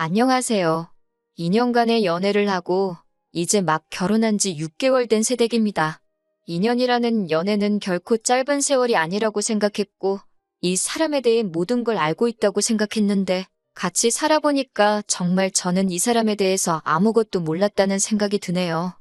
안녕하세요. 2년간의 연애를 하고 이제 막 결혼한 지 6개월 된 새댁입니다. 2년이라는 연애는 결코 짧은 세월이 아니라고 생각했고 이 사람에 대해 모든 걸 알고 있다고 생각했는데 같이 살아보니까 정말 저는 이 사람에 대해서 아무것도 몰랐다는 생각이 드네요.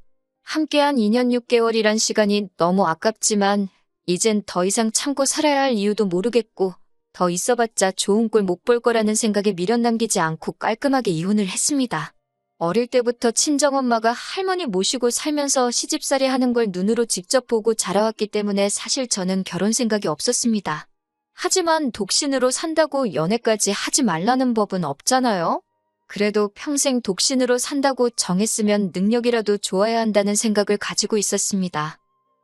함께한 2년 6개월이란 시간이 너무 아깝지만 이젠 더 이상 참고 살아야 할 이유도 모르겠고 더 있어봤자 좋은 꼴 못 볼 거라는 생각에 미련 남기지 않고 깔끔하게 이혼을 했습니다. 어릴 때부터 친정엄마가 할머니 모시고 살면서 시집살이 하는 걸 눈으로 직접 보고 자라왔기 때문에 사실 저는 결혼 생각이 없었습니다. 하지만 독신으로 산다고 연애까지 하지 말라는 법은 없잖아요? 그래도 평생 독신으로 산다고 정했으면 능력이라도 좋아야 한다는 생각을 가지고 있었습니다.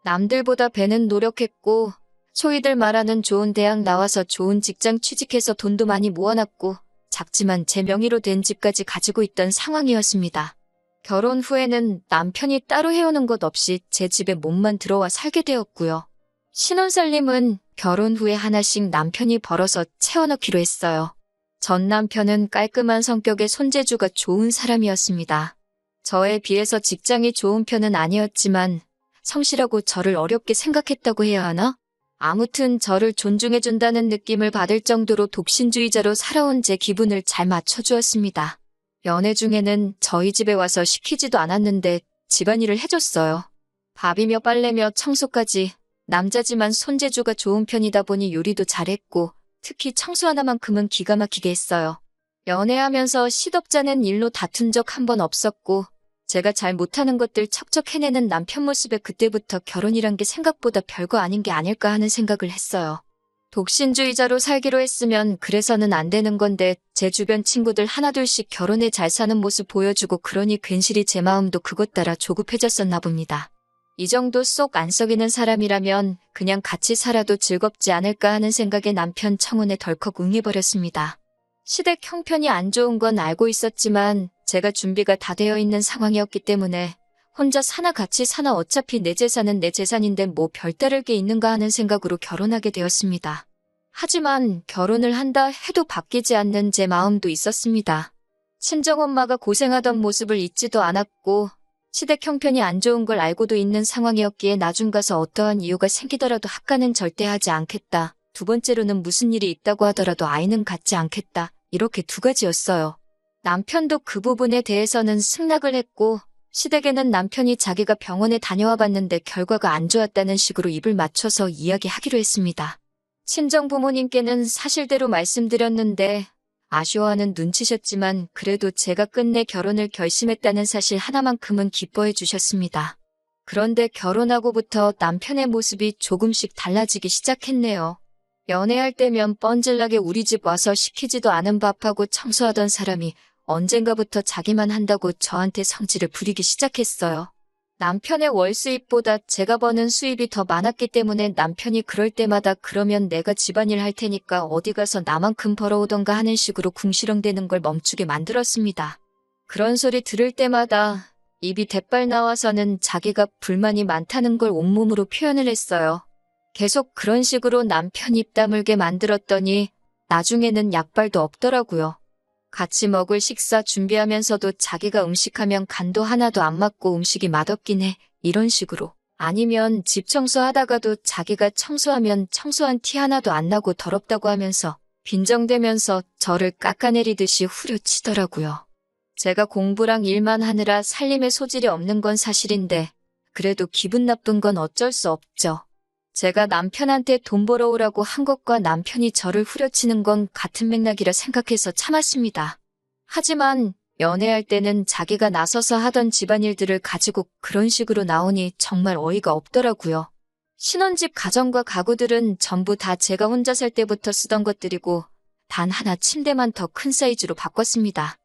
남들보다 배는 노력했고 소위들 말하는 좋은 대학 나와서 좋은 직장 취직해서 돈도 많이 모아놨고 작지만 제 명의로 된 집까지 가지고 있던 상황이었습니다. 결혼 후에는 남편이 따로 해오는 것 없이 제 집에 몸만 들어와 살게 되었고요. 신혼살림은 결혼 후에 하나씩 남편이 벌어서 채워넣기로 했어요. 전 남편은 깔끔한 성격의 손재주가 좋은 사람이었습니다. 저에 비해서 직장이 좋은 편은 아니었지만 성실하고 저를 어렵게 생각했다고 해야 하나? 아무튼 저를 존중해준다는 느낌을 받을 정도로 독신주의자로 살아온 제 기분을 잘 맞춰주었습니다. 연애 중에는 저희 집에 와서 시키지도 않았는데 집안일을 해줬어요. 밥이며 빨래며 청소까지. 남자지만 손재주가 좋은 편이다 보니 요리도 잘했고 특히 청소 하나만큼은 기가 막히게 했어요. 연애하면서 시덥잖은 일로 다툰 적 한 번 없었고 제가 잘 못하는 것들 척척 해내는 남편 모습에 그때부터 결혼이란 게 생각보다 별거 아닌 게 아닐까 하는 생각을 했어요. 독신주의자로 살기로 했으면 그래서는 안 되는 건데 제 주변 친구들 하나둘씩 결혼해 잘 사는 모습 보여주고 그러니 괜시리 제 마음도 그것 따라 조급해졌었나 봅니다. 이 정도 쏙 안 썩이는 사람이라면 그냥 같이 살아도 즐겁지 않을까 하는 생각에 남편 청혼에 덜컥 응해버렸습니다. 시댁 형편이 안 좋은 건 알고 있었지만 제가 준비가 다 되어 있는 상황이었기 때문에 혼자 사나 같이 사나 어차피 내 재산은 내 재산인데 뭐 별다를 게 있는가 하는 생각으로 결혼하게 되었습니다. 하지만 결혼을 한다 해도 바뀌지 않는 제 마음도 있었습니다. 친정엄마가 고생하던 모습을 잊지도 않았고 시댁 형편이 안 좋은 걸 알고도 있는 상황이었기에 나중 가서 어떠한 이유가 생기더라도 학가는 절대 하지 않겠다. 두 번째로는 무슨 일이 있다고 하더라도 아이는 갖지 않겠다. 이렇게 두 가지였어요. 남편도 그 부분에 대해서는 승낙을 했고 시댁에는 남편이 자기가 병원에 다녀와 봤는데 결과가 안 좋았다는 식으로 입을 맞춰서 이야기하기로 했습니다. 친정 부모님께는 사실대로 말씀드렸는데 아쉬워하는 눈치셨지만 그래도 제가 끝내 결혼을 결심했다는 사실 하나만큼은 기뻐해 주셨습니다. 그런데 결혼하고부터 남편의 모습이 조금씩 달라지기 시작했네요. 연애할 때면 뻔질나게 우리 집 와서 시키지도 않은 밥하고 청소하던 사람이 언젠가부터 자기만 한다고 저한테 성질을 부리기 시작했어요. 남편의 월 수입보다 제가 버는 수입이 더 많았기 때문에 남편이 그럴 때마다 그러면 내가 집안일 할 테니까 어디 가서 나만큼 벌어오던가 하는 식으로 궁시렁대는 걸 멈추게 만들었습니다. 그런 소리 들을 때마다 입이 대빨 나와서는 자기가 불만이 많다는 걸 온몸으로 표현을 했어요. 계속 그런 식으로 남편 입 다물게 만들었더니 나중에는 약발도 없더라고요. 같이 먹을 식사 준비하면서도 자기가 음식하면 간도 하나도 안 맞고 음식이 맛없긴 해. 이런 식으로. 아니면 집 청소하다가도 자기가 청소하면 청소한 티 하나도 안 나고 더럽다고 하면서 빈정대면서 저를 깎아내리듯이 후려치더라고요. 제가 공부랑 일만 하느라 살림에 소질이 없는 건 사실인데 그래도 기분 나쁜 건 어쩔 수 없죠. 제가 남편한테 돈 벌어오라고 한 것과 남편이 저를 후려치는 건 같은 맥락이라 생각해서 참았습니다. 하지만 연애할 때는 자기가 나서서 하던 집안일들을 가지고 그런 식으로 나오니 정말 어이가 없더라고요. 신혼집 가전과 가구들은 전부 다 제가 혼자 살 때부터 쓰던 것들이고 단 하나 침대만 더 큰 사이즈로 바꿨습니다.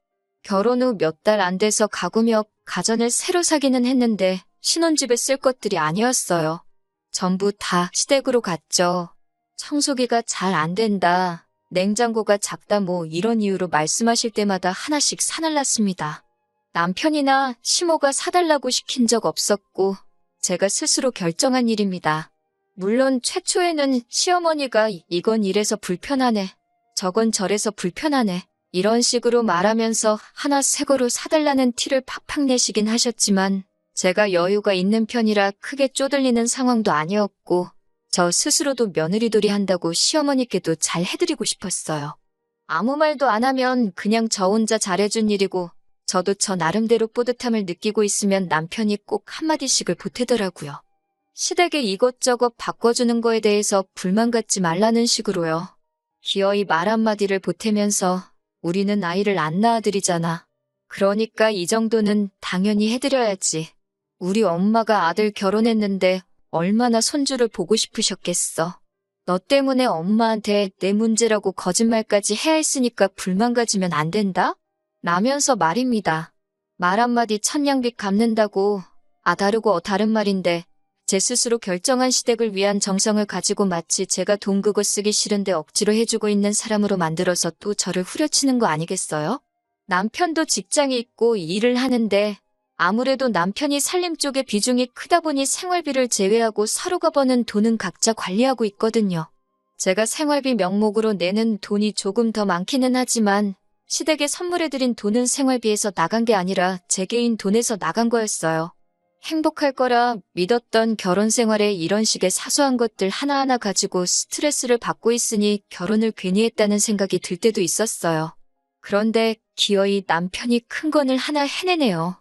결혼 후 몇 달 안 돼서 가구며 가전을 새로 사기는 했는데 신혼집에 쓸 것들이 아니었어요. 전부 다 시댁으로 갔죠. 청소기가 잘 안 된다. 냉장고가 작다 뭐 이런 이유로 말씀하실 때마다 하나씩 사날랐습니다. 남편이나 시모가 사달라고 시킨 적 없었고 제가 스스로 결정한 일입니다. 물론 최초에는 시어머니가 이건 이래서 불편하네. 저건 저래서 불편하네. 이런 식으로 말하면서 하나 새 거로 사달라는 티를 팍팍 내시긴 하셨지만 제가 여유가 있는 편이라 크게 쪼들리는 상황도 아니었고 저 스스로도 며느리돌이 한다고 시어머니께도 잘 해드리고 싶었어요. 아무 말도 안 하면 그냥 저 혼자 잘해준 일이고 저도 저 나름대로 뿌듯함을 느끼고 있으면 남편이 꼭 한마디씩을 보태더라고요. 시댁에 이것저것 바꿔주는 거에 대해서 불만 갖지 말라는 식으로요. 기어이 말 한마디를 보태면서 우리는 아이를 안 낳아드리잖아. 그러니까 이 정도는 당연히 해드려야지. 우리 엄마가 아들 결혼했는데 얼마나 손주를 보고 싶으셨겠어. 너 때문에 엄마한테 내 문제라고 거짓말까지 해야 했으니까 불만 가지면 안 된다? 라면서 말입니다. 말 한마디 천냥빚 갚는다고 다르고 다른 말인데 제 스스로 결정한 시댁을 위한 정성을 가지고 마치 제가 돈 그거 쓰기 싫은데 억지로 해주고 있는 사람으로 만들어서 또 저를 후려치는 거 아니겠어요? 남편도 직장이 있고 일을 하는데 아무래도 남편이 살림 쪽에 비중이 크다 보니 생활비를 제외하고 서로가 버는 돈은 각자 관리하고 있거든요. 제가 생활비 명목으로 내는 돈이 조금 더 많기는 하지만 시댁에 선물해드린 돈은 생활비에서 나간 게 아니라 제 개인 돈에서 나간 거였어요. 행복할 거라 믿었던 결혼 생활에 이런 식의 사소한 것들 하나하나 가지고 스트레스를 받고 있으니 결혼을 괜히 했다는 생각이 들 때도 있었어요. 그런데 기어이 남편이 큰 건을 하나 해내네요.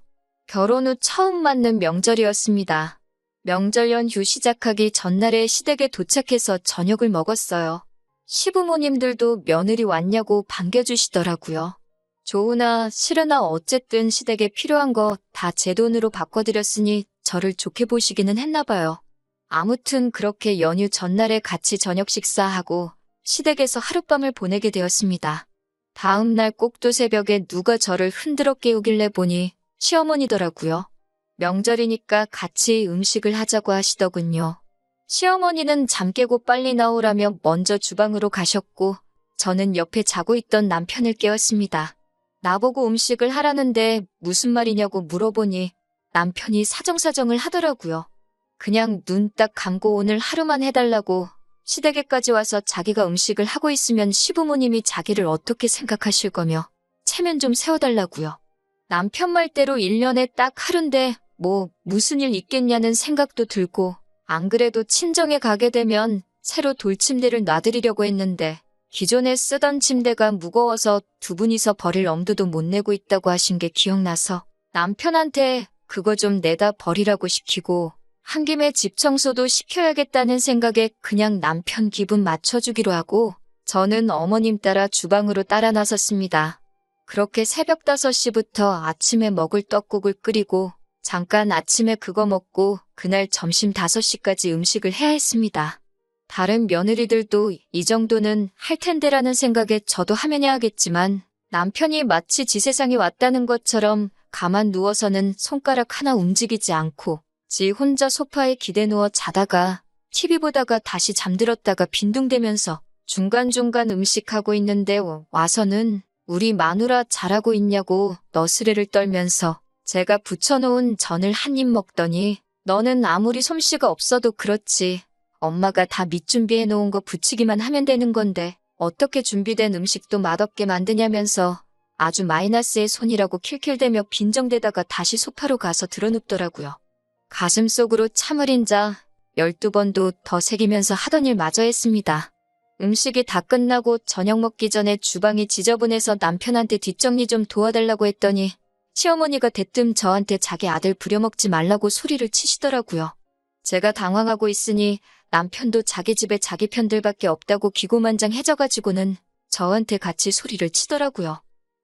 결혼 후 처음 맞는 명절이었습니다. 명절 연휴 시작하기 전날에 시댁에 도착해서 저녁을 먹었어요. 시부모님들도 며느리 왔냐고 반겨주시더라고요. 좋으나 싫으나 어쨌든 시댁에 필요한 거 다 제 돈으로 바꿔드렸으니 저를 좋게 보시기는 했나 봐요. 아무튼 그렇게 연휴 전날에 같이 저녁 식사하고 시댁에서 하룻밤을 보내게 되었습니다. 다음 날 꼭두 새벽에 누가 저를 흔들어 깨우길래 보니 시어머니더라고요. 명절이니까 같이 음식을 하자고 하시더군요. 시어머니는 잠 깨고 빨리 나오라며 먼저 주방으로 가셨고 저는 옆에 자고 있던 남편을 깨웠습니다. 나보고 음식을 하라는데 무슨 말이냐고 물어보니 남편이 사정사정을 하더라고요. 그냥 눈 딱 감고 오늘 하루만 해달라고 시댁에까지 와서 자기가 음식을 하고 있으면 시부모님이 자기를 어떻게 생각하실 거며 체면 좀 세워달라고요. 남편 말대로 1년에 딱 하루인데 무슨 일 있겠냐는 생각도 들고 안 그래도 친정에 가게 되면 새로 돌침대를 놔드리려고 했는데 기존에 쓰던 침대가 무거워서 두 분이서 버릴 엄두도 못 내고 있다고 하신 게 기억나서 남편한테 그거 좀 내다 버리라고 시키고 한 김에 집 청소도 시켜야겠다는 생각에 그냥 남편 기분 맞춰주기로 하고 저는 어머님 따라 주방으로 따라 나섰습니다. 그렇게 새벽 5시부터 아침에 먹을 떡국을 끓이고 잠깐 아침에 그거 먹고 그날 점심 5시까지 음식을 해야 했습니다. 다른 며느리들도 이 정도는 할 텐데라는 생각에 저도 하면 해야겠지만 남편이 마치 지 세상에 왔다는 것처럼 가만 누워서는 손가락 하나 움직이지 않고 지 혼자 소파에 기대 누워 자다가 TV 보다가 다시 잠들었다가 빈둥대면서 중간중간 음식하고 있는데 와서는 우리 마누라 잘하고 있냐고 너스레를 떨면서 제가 부쳐놓은 전을 한 입 먹더니 너는 아무리 솜씨가 없어도 그렇지. 엄마가 다 밑준비해 놓은 거 부치기만 하면 되는 건데 어떻게 준비된 음식도 맛없게 만드냐면서 아주 마이너스의 손이라고 킬킬대며 빈정대다가 다시 소파로 가서 드러눕더라고요. 가슴속으로 참을 인자 12번도 더 새기면서 하던 일 마저 했습니다. 음식이 다 끝나고 저녁 먹기 전에 주방이 지저분해서 남편한테 뒷정리 좀 도와달라고 했더니 시어머니가 대뜸 저한테 자기 아들 부려먹지 말라고 소리를 치시더라고요. 제가 당황하고 있으니 남편도 자기 집에 자기 편들밖에 없다고 기고만장해져가지고는 저한테 같이 소리를 치더라고요.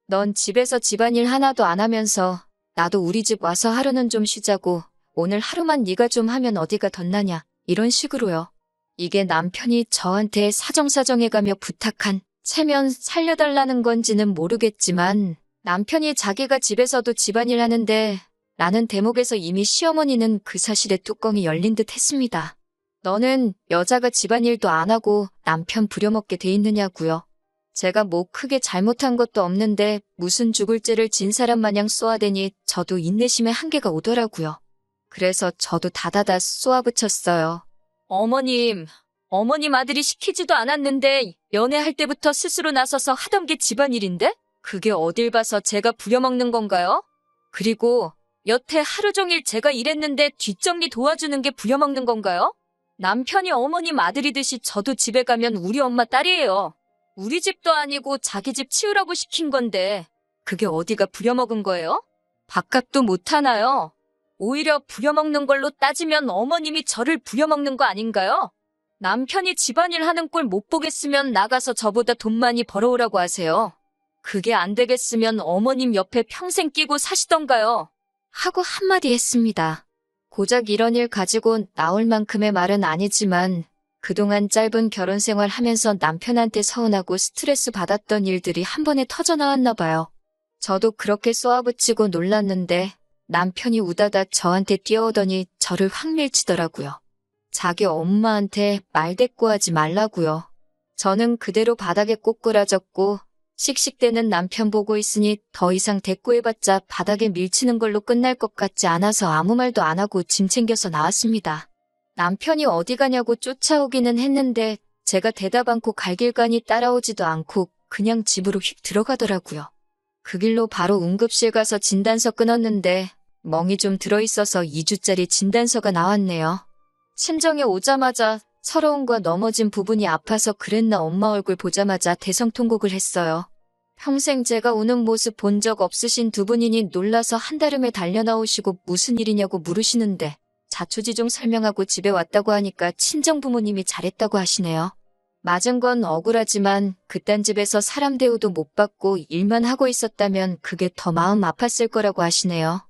넌 집에서 집안일 하나도 안 하면서 나도 우리 집 와서 하루는 좀 쉬자고 오늘 하루만 네가 좀 하면 어디가 덧나냐 이런 식으로요. 이게 남편이 저한테 사정사정해가며 부탁한 체면 살려달라는 건지는 모르겠지만 남편이 자기가 집에서도 집안일 하는데 라는 대목에서 이미 시어머니는 그 사실에 뚜껑이 열린 듯 했습니다. 너는 여자가 집안일도 안 하고 남편 부려먹게 돼 있느냐고요. 제가 크게 잘못한 것도 없는데 무슨 죽을 죄를 진 사람 마냥 쏘아대니 저도 인내심의 한계가 오더라고요. 그래서 저도 다다다 쏘아붙였어요. 어머님 아들이 시키지도 않았는데 연애할 때부터 스스로 나서서 하던 게 집안일인데? 그게 어딜 봐서 제가 부려먹는 건가요? 그리고 여태 하루 종일 제가 일했는데 뒷정리 도와주는 게 부려먹는 건가요? 남편이 어머님 아들이듯이 저도 집에 가면 우리 엄마 딸이에요. 우리 집도 아니고 자기 집 치우라고 시킨 건데 그게 어디가 부려먹은 거예요? 밥값도 못하나요? 오히려 부려먹는 걸로 따지면 어머님이 저를 부려먹는 거 아닌가요? 남편이 집안일 하는 꼴 못 보겠으면 나가서 저보다 돈 많이 벌어오라고 하세요. 그게 안 되겠으면 어머님 옆에 평생 끼고 사시던가요. 하고 한마디 했습니다. 고작 이런 일 가지고 나올 만큼의 말은 아니지만 그동안 짧은 결혼 생활 하면서 남편한테 서운하고 스트레스 받았던 일들이 한 번에 터져나왔나 봐요. 저도 그렇게 쏘아붙이고 놀랐는데 남편이 우다다 저한테 뛰어오더니 저를 확 밀치더라고요. 자기 엄마한테 말대꾸하지 말라고요. 저는 그대로 바닥에 꼬꾸라졌고 씩씩대는 남편 보고 있으니 더 이상 대꾸해봤자 바닥에 밀치는 걸로 끝날 것 같지 않아서 아무 말도 안 하고 짐 챙겨서 나왔습니다. 남편이 어디 가냐고 쫓아오기는 했는데 제가 대답 않고 갈 길 가니 따라오지도 않고 그냥 집으로 휙 들어가더라고요. 그 길로 바로 응급실 가서 진단서 끊었는데 멍이 좀 들어있어서 2주짜리 진단서가 나왔네요. 친정에 오자마자 서러움과 넘어진 부분이 아파서 그랬나 엄마 얼굴 보자마자 대성통곡을 했어요. 평생 제가 우는 모습 본 적 없으신 두 분이니 놀라서 한달음에 달려나오시고 무슨 일이냐고 물으시는데 자초지종 설명하고 집에 왔다고 하니까 친정 부모님이 잘했다고 하시네요. 맞은 건 억울하지만 그딴 집에서 사람 대우도 못 받고 일만 하고 있었다면 그게 더 마음 아팠을 거라고 하시네요.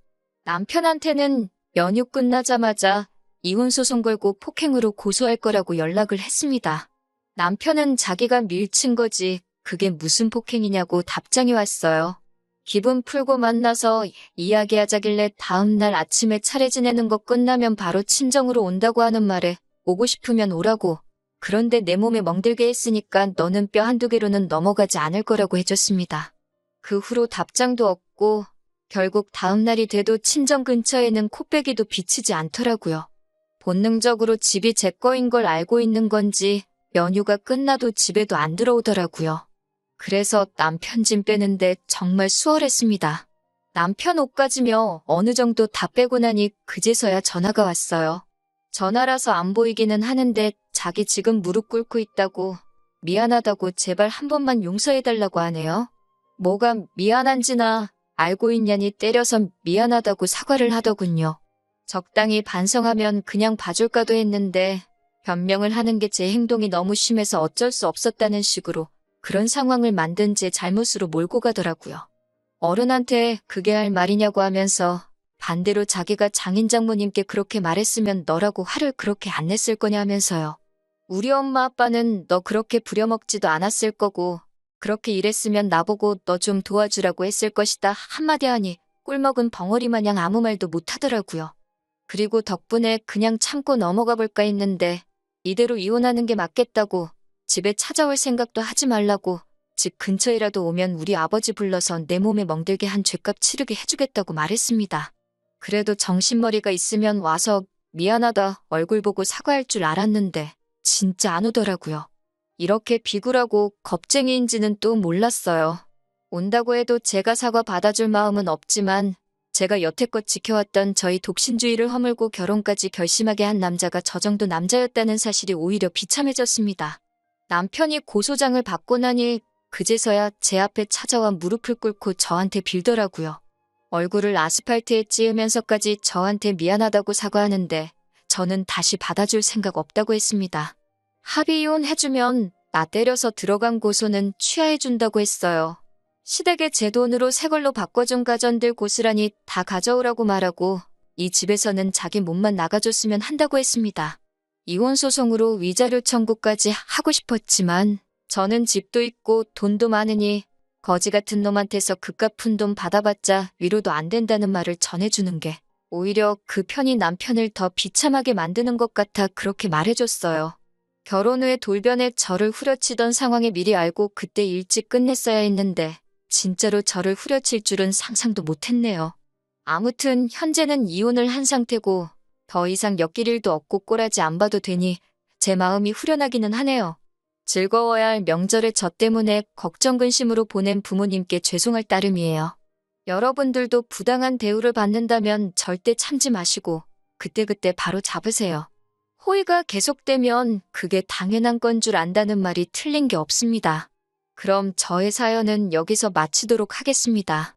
남편한테는 연휴 끝나자마자 이혼 소송 걸고 폭행으로 고소할 거라고 연락을 했습니다. 남편은 자기가 밀친 거지 그게 무슨 폭행이냐고 답장이 왔어요. 기분 풀고 만나서 이야기하자길래 다음날 아침에 차례 지내는 거 끝나면 바로 친정으로 온다고 하는 말에 오고 싶으면 오라고. 그런데 내 몸에 멍들게 했으니까 너는 뼈 한두 개로는 넘어가지 않을 거라고 해줬습니다. 그 후로 답장도 없고 결국 다음날이 돼도 친정 근처에는 코빼기도 비치지 않더라고요. 본능적으로 집이 제 거인 걸 알고 있는 건지 연휴가 끝나도 집에도 안 들어오더라고요. 그래서 남편 짐 빼는데 정말 수월했습니다. 남편 옷가지며 어느 정도 다 빼고 나니 그제서야 전화가 왔어요. 전화라서 안 보이기는 하는데 자기 지금 무릎 꿇고 있다고 미안하다고 제발 한 번만 용서해달라고 하네요. 뭐가 미안한지나 알고 있냐니 때려서 미안하다고 사과를 하더군요. 적당히 반성하면 그냥 봐줄까도 했는데 변명을 하는 게 제 행동이 너무 심해서 어쩔 수 없었다는 식으로 그런 상황을 만든 제 잘못으로 몰고 가더라고요. 어른한테 그게 할 말이냐고 하면서 반대로 자기가 장인 장모님께 그렇게 말했으면 너라고 화를 그렇게 안 냈을 거냐 하면서요. 우리 엄마 아빠는 너 그렇게 부려먹지도 않았을 거고 그렇게 일했으면 나보고 너 좀 도와주라고 했을 것이다 한마디 하니 꿀먹은 벙어리 마냥 아무 말도 못하더라고요. 그리고 덕분에 그냥 참고 넘어가 볼까 했는데 이대로 이혼하는 게 맞겠다고 집에 찾아올 생각도 하지 말라고 집 근처에라도 오면 우리 아버지 불러서 내 몸에 멍들게 한 죗값 치르게 해주겠다고 말했습니다. 그래도 정신머리가 있으면 와서 미안하다 얼굴 보고 사과할 줄 알았는데 진짜 안 오더라고요. 이렇게 비굴하고 겁쟁이인지는 또 몰랐어요. 온다고 해도 제가 사과 받아줄 마음은 없지만 제가 여태껏 지켜왔던 저희 독신주의를 허물고 결혼까지 결심하게 한 남자가 저 정도 남자였다는 사실이 오히려 비참해졌습니다. 남편이 고소장을 받고 나니 그제서야 제 앞에 찾아와 무릎을 꿇고 저한테 빌더라고요. 얼굴을 아스팔트에 찌으면서까지 저한테 미안하다고 사과하는데 저는 다시 받아줄 생각 없다고 했습니다. 합의 이혼해주면 나 때려서 들어간 고소는 취하해준다고 했어요. 시댁에 제 돈으로 새 걸로 바꿔준 가전들 고스란히 다 가져오라고 말하고 이 집에서는 자기 몸만 나가줬으면 한다고 했습니다. 이혼 소송으로 위자료 청구까지 하고 싶었지만 저는 집도 있고 돈도 많으니 거지 같은 놈한테서 그깟 푼 돈 받아봤자 위로도 안 된다는 말을 전해주는 게 오히려 그 편이 남편을 더 비참하게 만드는 것 같아 그렇게 말해줬어요. 결혼 후에 돌변에 저를 후려치던 상황에 미리 알고 그때 일찍 끝냈어야 했는데 진짜로 저를 후려칠 줄은 상상도 못했네요. 아무튼 현재는 이혼을 한 상태고 더 이상 엮일 일도 없고 꼬라지 안 봐도 되니 제 마음이 후련하기는 하네요. 즐거워야 할 명절에 저 때문에 걱정 근심으로 보낸 부모님께 죄송할 따름이에요. 여러분들도 부당한 대우를 받는다면 절대 참지 마시고 그때그때 바로 잡으세요. 호의가 계속되면 그게 당연한 건 줄 안다는 말이 틀린 게 없습니다. 그럼 저의 사연은 여기서 마치도록 하겠습니다.